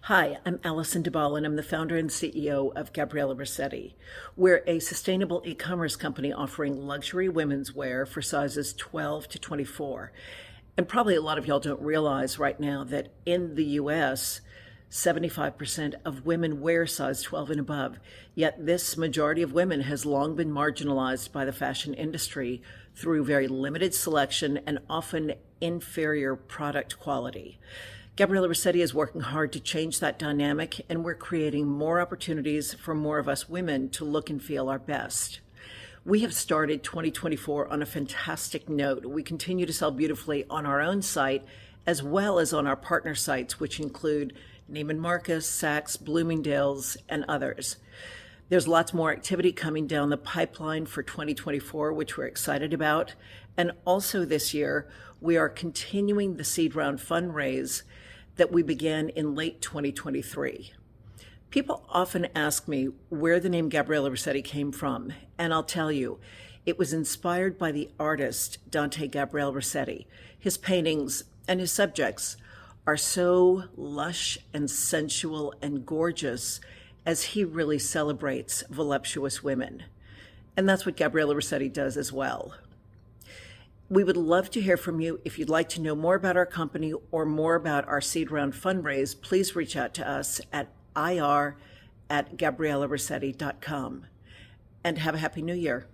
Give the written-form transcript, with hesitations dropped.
Hi, I'm Allison Duvall, and I'm the founder and CEO of Gabriella Rossetti. We're a sustainable e-commerce company offering luxury women's wear for sizes 12 to 24. And probably a lot of y'all don't realize right now that in the US, 75% of women wear size 12 and above. Yet this majority of women has long been marginalized by the fashion industry through very limited selection and often inferior product quality. Gabriella Rossetti is working hard to change that dynamic, and we're creating more opportunities for more of us women to look and feel our best. We have started 2024 on a fantastic note. We continue to sell beautifully on our own site as well as on our partner sites, which include Neiman Marcus, Saks, Bloomingdales, and others. There's lots more activity coming down the pipeline for 2024, which we're excited about. And also this year, we are continuing the seed round fundraise that we began in late 2023. People often ask me where the name Gabriella Rossetti came from, and I'll tell you, it was inspired by the artist Dante Gabriel Rossetti. His paintings and his subjects are so lush and sensual and gorgeous as he really celebrates voluptuous women. And that's what Gabriella Rossetti does as well. We would love to hear from you. If you'd like to know more about our company or more about our seed round fundraise, please reach out to us at ir@gabriellarossetti.com. And have a happy new year.